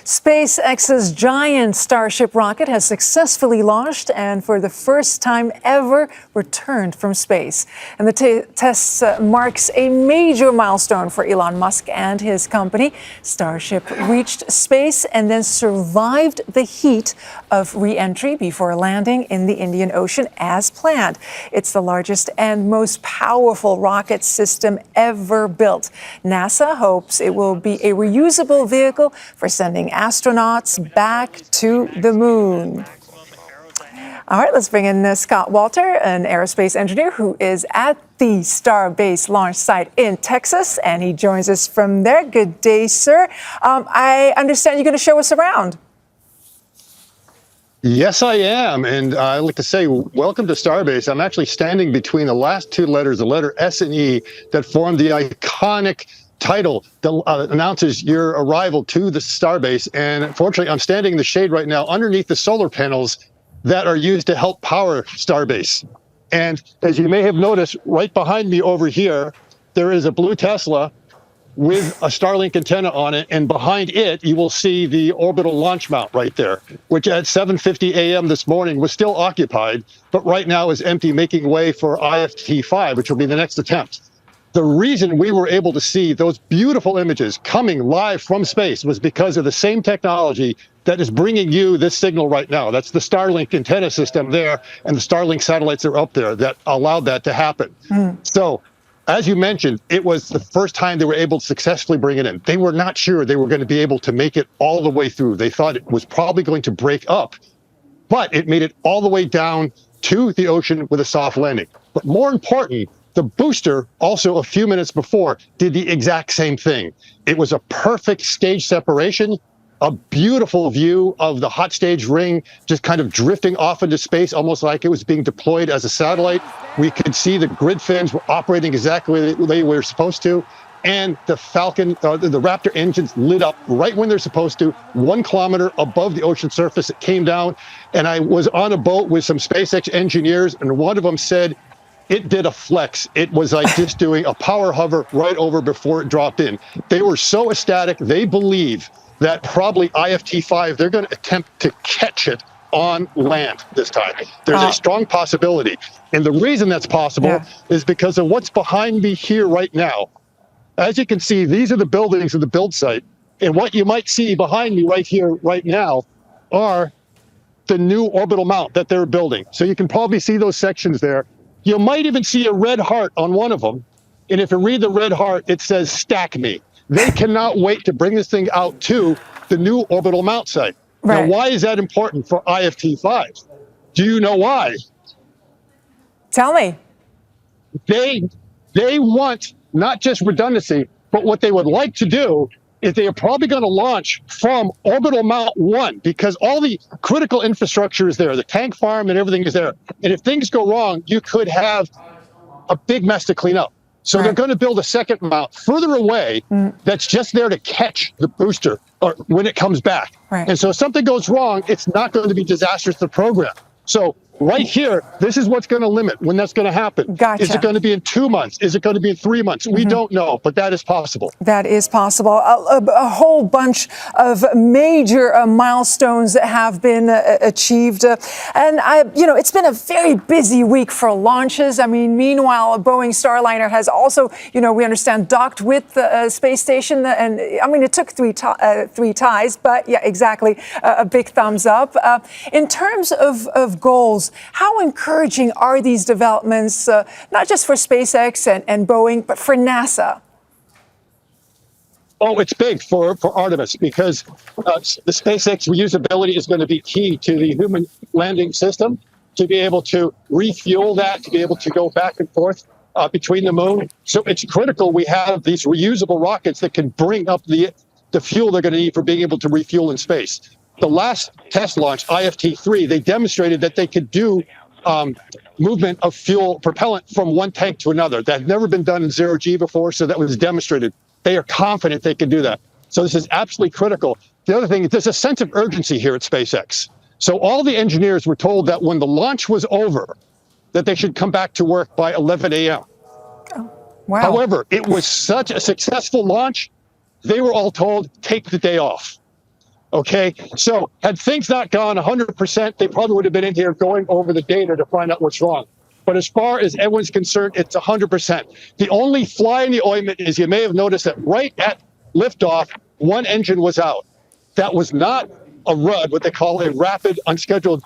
SpaceX's giant Starship rocket has successfully launched and for the first time ever returned from space. And the test marks a major milestone for Elon Musk and his company. Starship reached space and then survived the heat of re-entry before landing in the Indian Ocean as planned. It's the largest and most powerful rocket system ever built. NASA hopes it will be a reusable vehicle for sending astronauts back to the moon. All right, let's bring in Scott Walter, an aerospace engineer who is at the Starbase launch site in Texas, and he joins us from there. Good day, sir. I understand you're going to show us around. Yes, I am. And I'd like to say welcome to Starbase. I'm actually standing between the last two letters, the letter S and E, that form the iconic title that announces your arrival to the Starbase. And unfortunately, I'm standing in the shade right now underneath the solar panels that are used to help power Starbase. And as you may have noticed, right behind me over here, there is a blue Tesla with a Starlink antenna on it, and behind it you will see the orbital launch mount right there, which at 7:50 a.m. this morning was still occupied, but right now is empty, making way for IFT-5, which will be the next attempt. The reason we were able to see those beautiful images coming live from space was because of the same technology that is bringing you this signal right now. That's the Starlink antenna system there, and the Starlink satellites that are up there that allowed that to happen. So, as you mentioned, it was the first time they were able to successfully bring it in. They were not sure they were going to be able to make it all the way through. They thought it was probably going to break up, but it made it all the way down to the ocean with a soft landing. But more important, the booster, also a few minutes before, did the exact same thing. It was a perfect stage separation, a beautiful view of the hot stage ring just kind of drifting off into space, almost like it was being deployed as a satellite. We could see the grid fins were operating exactly the way they were supposed to. And the Falcon, the Raptor engines lit up right when they're supposed to, 1 kilometer above the ocean surface. It came down, and I was on a boat with some SpaceX engineers, and one of them said, it did a flex. It was like just doing a power hover right over before it dropped in. They were so ecstatic. They believe that probably IFT-5, they're going to attempt to catch it on land this time. There's a strong possibility. And the reason that's possible is because of what's behind me here right now. As you can see, these are the buildings of the build site. And what you might see behind me right here, right now, are the new orbital mount that they're building. So you can probably see those sections there. You might even see a red heart on one of them. And if you read the red heart, it says, stack me. They cannot wait to bring this thing out to the new orbital mount site. Now, why is that important for IFT-5? Do you know why? Tell me. They want not just redundancy, but what they would like to do is they are probably going to launch from orbital mount 1, because all the critical infrastructure is there. The tank farm and everything is there. And if things go wrong, you could have a big mess to clean up. So they're going to build a second mount further away that's just there to catch the booster or when it comes back. And so if something goes wrong, it's not going to be disastrous to the program. So right here, this is what's going to limit when that's going to happen. Is it going to be in 2 months? Is it going to be in 3 months? We don't know, but that is possible. That is possible. A whole bunch of major milestones that have been achieved. And it's been a very busy week for launches. I mean, meanwhile, Boeing Starliner has also, we understand, docked with the space station. And I mean, it took three ties, but yeah, exactly. A big thumbs up. In terms of goals, how encouraging are these developments, not just for SpaceX and Boeing, but for NASA? Oh, it's big for Artemis, because the SpaceX reusability is going to be key to the human landing system, to be able to refuel that, to be able to go back and forth between the moon. So it's critical we have these reusable rockets that can bring up the fuel they're going to need for being able to refuel in space. The last test launch, IFT-3, they demonstrated that they could do movement of fuel propellant from one tank to another. That had never been done in zero-G before, so that was demonstrated. They are confident they can do that. So this is absolutely critical. The other thing is there's a sense of urgency here at SpaceX. So all the engineers were told that when the launch was over, that they should come back to work by 11 a.m. Oh, wow. However, it was such a successful launch, they were all told, take the day off. Okay, so had things not gone 100%, they probably would have been in here going over the data to find out what's wrong. But as far as everyone's concerned, it's 100%. The only fly in the ointment is you may have noticed that right at liftoff, one engine was out. That was not a RUD, what they call a rapid unscheduled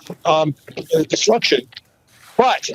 disruption, but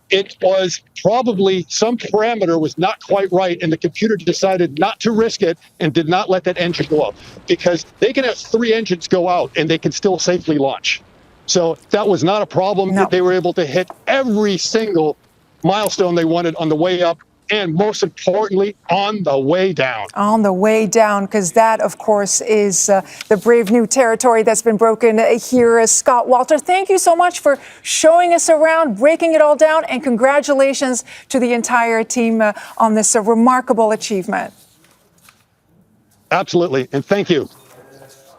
it was probably some parameter was not quite right, and the computer decided not to risk it and did not let that engine go up, because they can have 3 engines go out and they can still safely launch. So that was not a problem. No. They were able to hit every single milestone they wanted on the way up, and most importantly, on the way down. On the way down, because that, of course, is the brave new territory that's been broken here. Scott Walter, thank you so much for showing us around, breaking it all down, and congratulations to the entire team on this remarkable achievement. Absolutely, and thank you.